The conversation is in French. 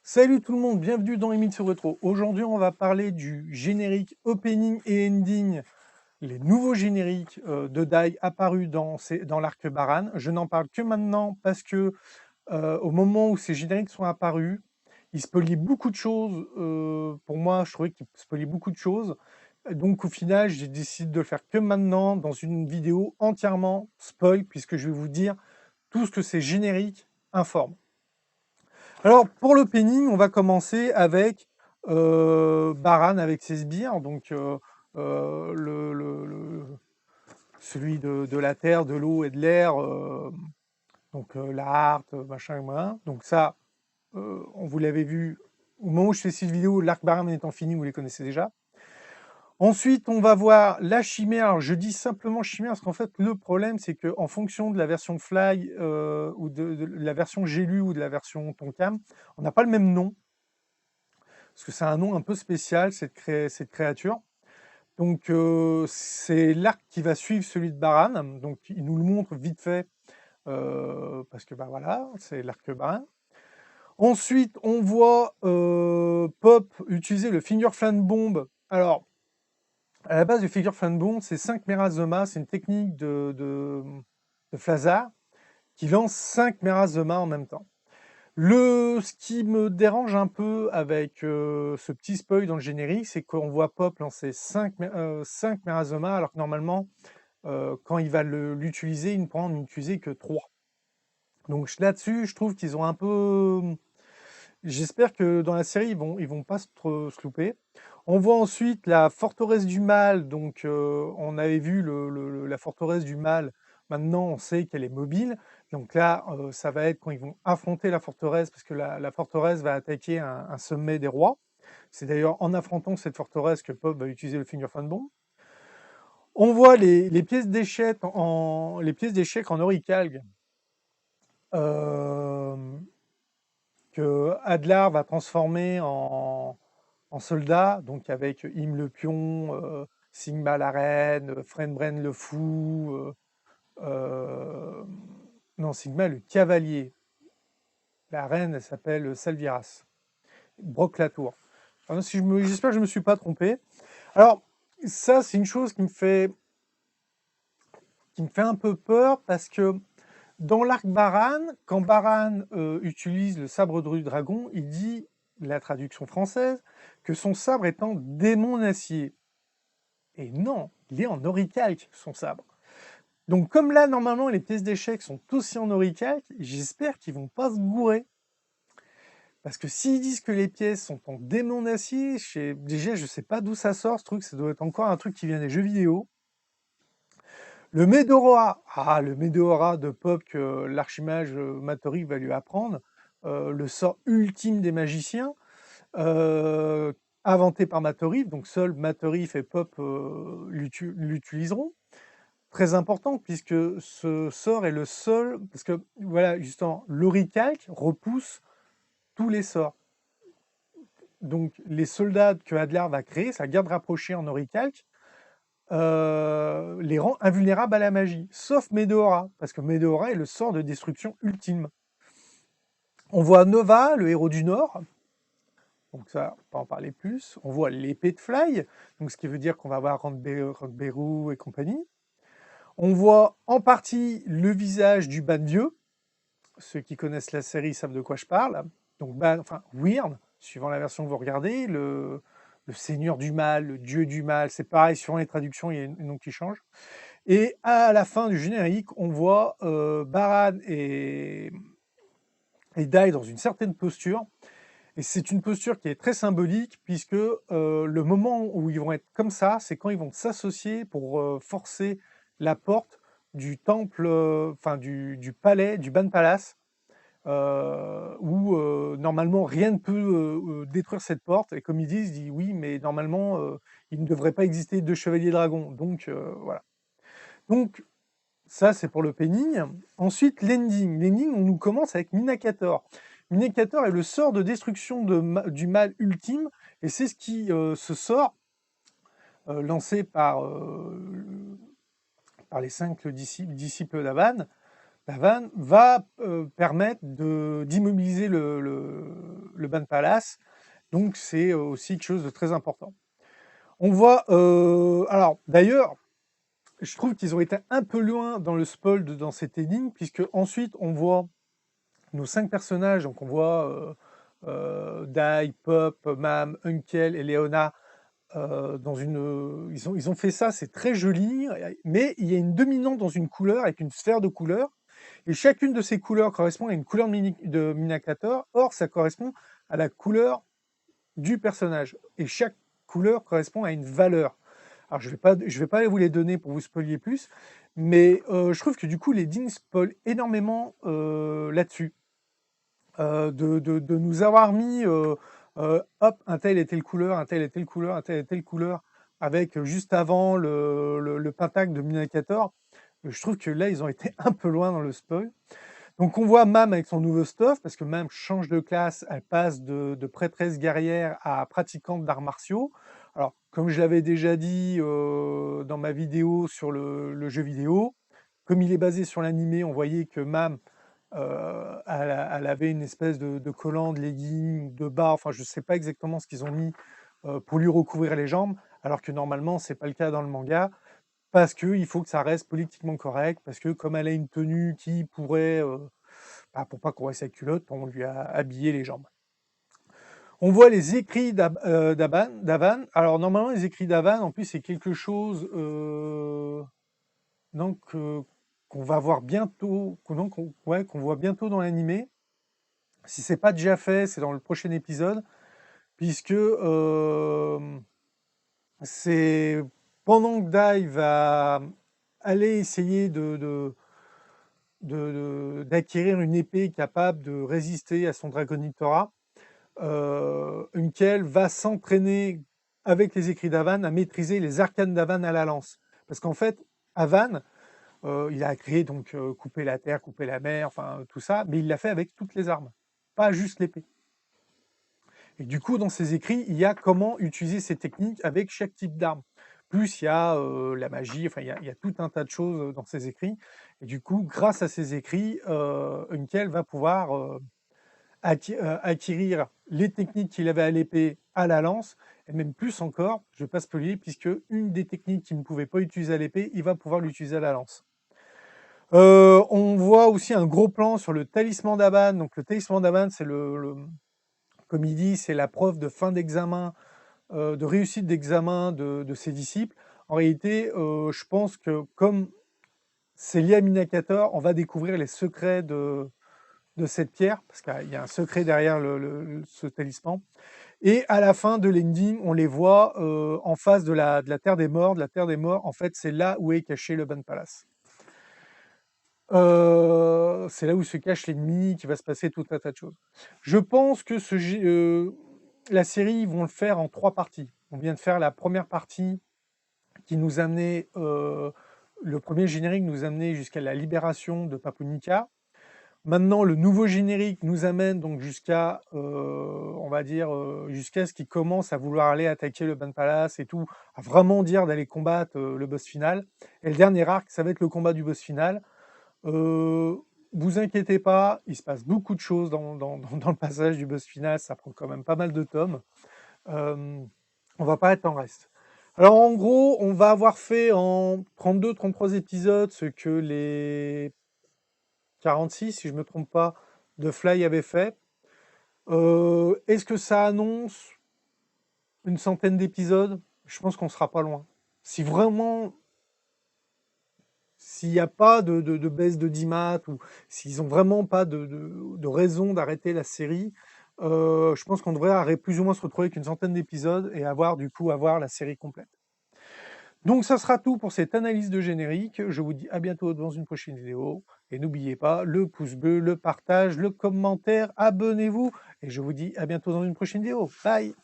Salut tout le monde, bienvenue dans Limite sur Retro. Aujourd'hui, on va parler du générique opening et ending, les nouveaux génériques de Dai apparus dans l'arc Baran. Je n'en parle que maintenant parce que au moment où ces génériques sont apparus, ils spoilaient beaucoup de choses. Pour moi, je trouvais qu'ils spoilaient beaucoup de choses. Donc au final, j'ai décidé de le faire que maintenant dans une vidéo entièrement spoil, puisque je vais vous dire tout ce que ces génériques informent. Alors, pour l'opening, on va commencer avec Baran avec ses sbires, donc celui de la terre, de l'eau et de l'air, donc la harpe, machin, machin. Donc ça, on vous l'avez vu au moment où je fais cette vidéo, l'arc Baran étant fini, vous les connaissez déjà. Ensuite, on va voir la chimère. Alors, je dis simplement chimère parce qu'en fait, le problème, c'est qu'en fonction de la version Fly ou de la version Gélu ou de la version Tonkam, on n'a pas le même nom. Parce que c'est un nom un peu spécial, cette créature. Donc, c'est l'arc qui va suivre celui de Baran. Donc, il nous le montre vite fait, parce que, bah voilà, c'est l'arc Baran. Ensuite, on voit Pop utiliser le Finger Flame Bomb. Alors, à la base, le Finger Flame Bomb, c'est 5 Merazoma, c'est une technique de Flazar qui lance 5 Merazoma en même temps. Ce qui me dérange un peu avec ce petit spoil dans le générique, c'est qu'on voit Pop lancer 5 Merazoma, alors que normalement, quand il va l'utiliser, il ne pourra en utiliser que 3. Donc là-dessus, je trouve qu'ils ont un peu... J'espère que dans la série, ils vont pas se louper. On voit ensuite la forteresse du mal. Donc, on avait vu la forteresse du mal. Maintenant, on sait qu'elle est mobile. Donc là, ça va être quand ils vont affronter la forteresse, parce que la forteresse va attaquer un sommet des rois. C'est d'ailleurs en affrontant cette forteresse que Pop va utiliser le Finger Fan Bomb. On voit les pièces d'échecs en oricalque que Adlar va transformer en soldat, donc avec Im le pion, Sigma la reine, Frenbren le fou, non, Sigma le cavalier. La reine, elle s'appelle Salviras. Brock la tour. J'espère que je ne me suis pas trompé. Alors, ça, c'est une chose qui me fait un peu peur parce que dans l'arc Baran, quand Baran utilise le sabre du dragon, il dit, la traduction française, que son sabre est en démon acier. Et non, il est en oricalque, son sabre. Donc comme là, normalement, les pièces d'échecs sont aussi en oricalque, j'espère qu'ils vont pas se gourer. Parce que s'ils disent que les pièces sont en démon d'acier, déjà, je sais pas d'où ça sort, ce truc, ça doit être encore un truc qui vient des jeux vidéo. Le Medora, le Medora de Pop que l'archimage Matorif va lui apprendre, le sort ultime des magiciens, inventé par Matorif, donc seul Matorif et Pop l'utiliseront. Très important, puisque ce sort est le seul, parce que voilà, justement, l'oricalque repousse tous les sorts. Donc les soldats que Adlar va créer, sa garde rapprochée en oricalque, les rend invulnérables à la magie, sauf Medora, parce que Medora est le sort de destruction ultime. On voit Nova, le héros du Nord, donc ça, on va pas en parler plus. On voit l'épée de Fly, donc ce qui veut dire qu'on va voir Rockberu et compagnie. On voit en partie le visage du ban vieux. Ceux qui connaissent la série savent de quoi je parle. Donc, Wyrn, suivant la version que vous regardez, le seigneur du mal, le dieu du mal, c'est pareil, suivant les traductions, il y a un nom qui change. Et à la fin du générique, on voit Baran et Dai dans une certaine posture. Et c'est une posture qui est très symbolique, puisque le moment où ils vont être comme ça, c'est quand ils vont s'associer pour forcer la porte du temple, du palais, du Ban Palace, où normalement rien ne peut détruire cette porte. Et comme ils disent oui, mais normalement, il ne devrait pas exister deux chevaliers dragons. Donc voilà. Donc ça, c'est pour le penning. Ensuite, l'ending. L'ending, on nous commence avec Minakator. Minakator est le sort de destruction du mal ultime, et c'est ce sort lancé par les 5 disciples d'Avan. Davan va permettre d'immobiliser le Ban Palace, donc c'est aussi quelque chose de très important. On voit, alors d'ailleurs, je trouve qu'ils ont été un peu loin dans le spoil dans cette énigme, puisque ensuite on voit nos 5 personnages, donc on voit Dai, Pop, Mam, Unkel et Leona dans une. Ils ont fait ça, c'est très joli, mais il y a une dominante dans une couleur avec une sphère de couleurs, et chacune de ces couleurs correspond à une couleur de Minacator. Or, ça correspond à la couleur du personnage, et chaque couleur correspond à une valeur. Alors, je vais pas vous les donner pour vous spoiler plus, mais je trouve que du coup, les Dean spoilent énormément là-dessus. De nous avoir mis, hop, un tel est telle couleur, un tel est telle couleur, un tel est telle couleur, avec juste avant le pentacle de Minacator. Je trouve que là, ils ont été un peu loin dans le spoil. Donc on voit Mam avec son nouveau stuff, parce que Mam change de classe, elle passe de prêtresse guerrière à pratiquante d'arts martiaux. Alors, comme je l'avais déjà dit dans ma vidéo sur le jeu vidéo, comme il est basé sur l'animé, on voyait que Mam, elle avait une espèce de collant, de legging, de bas, enfin je ne sais pas exactement ce qu'ils ont mis pour lui recouvrir les jambes, alors que normalement c'est pas le cas dans le manga, parce qu'il faut que ça reste politiquement correct, parce que comme elle a une tenue qui pourrait, pour pas qu'on voit sa culotte, on lui a habillé les jambes. On voit les écrits d'Avan. Alors normalement les écrits d'Avan, en plus c'est quelque chose donc qu'on va voir bientôt, qu'on voit bientôt dans l'animé. Si c'est pas déjà fait, c'est dans le prochain épisode, puisque c'est pendant que Dai va aller essayer d'acquérir une épée capable de résister à son Dragonitora, Unkel va s'entraîner avec les écrits d'Avan à maîtriser les arcanes d'Avan à la lance. Parce qu'en fait, Avan, il a créé donc couper la terre, couper la mer, enfin tout ça, mais il l'a fait avec toutes les armes, pas juste l'épée. Et du coup, dans ses écrits, il y a comment utiliser ces techniques avec chaque type d'arme. Plus il y a la magie, enfin il y a tout un tas de choses dans ses écrits. Et du coup, grâce à ces écrits, Unkel va pouvoir acquérir les techniques qu'il avait à l'épée à la lance, et même plus encore, je ne vais pas spoiler, puisque une des techniques qu'il ne pouvait pas utiliser à l'épée, il va pouvoir l'utiliser à la lance. On voit aussi un gros plan sur le talisman d'Aban. Donc le talisman d'Aban, c'est comme il dit, c'est la preuve de fin d'examen, de réussite d'examen de ses disciples. En réalité, je pense que comme c'est lié à Minacator, on va découvrir les secrets de cette pierre, parce qu'il y a un secret derrière ce talisman. Et à la fin de l'ending, on les voit en face de la Terre des Morts. De la Terre des Morts, en fait, c'est là où est caché le Ban Palace. C'est là où se cache l'ennemi, qui va se passer tout un tas de choses. Je pense que la série, ils vont le faire en 3 parties. On vient de faire la première partie qui nous amenait, le premier générique nous amenait jusqu'à la libération de Papunica. Maintenant, le nouveau générique nous amène donc jusqu'à, on va dire, jusqu'à ce qu'il commence à vouloir aller attaquer le Ban Palace et tout, à vraiment dire d'aller combattre le boss final. Et le dernier arc, ça va être le combat du boss final. Vous inquiétez pas, il se passe beaucoup de choses dans le passage du boss final, ça prend quand même pas mal de tomes. On va pas être en reste. Alors en gros, on va avoir fait en 32-33 épisodes ce que les 46, si je me trompe pas, de Fly avait fait. Est-ce que ça annonce une centaine d'épisodes? Je pense qu'on sera pas loin. Si vraiment s'il n'y a pas de baisse de 10 maths, ou s'ils n'ont vraiment pas de raison d'arrêter la série, je pense qu'on devrait plus ou moins se retrouver avec une centaine d'épisodes et avoir la série complète. Donc ça sera tout pour cette analyse de générique. Je vous dis à bientôt dans une prochaine vidéo. Et n'oubliez pas le pouce bleu, le partage, le commentaire, abonnez-vous. Et je vous dis à bientôt dans une prochaine vidéo. Bye!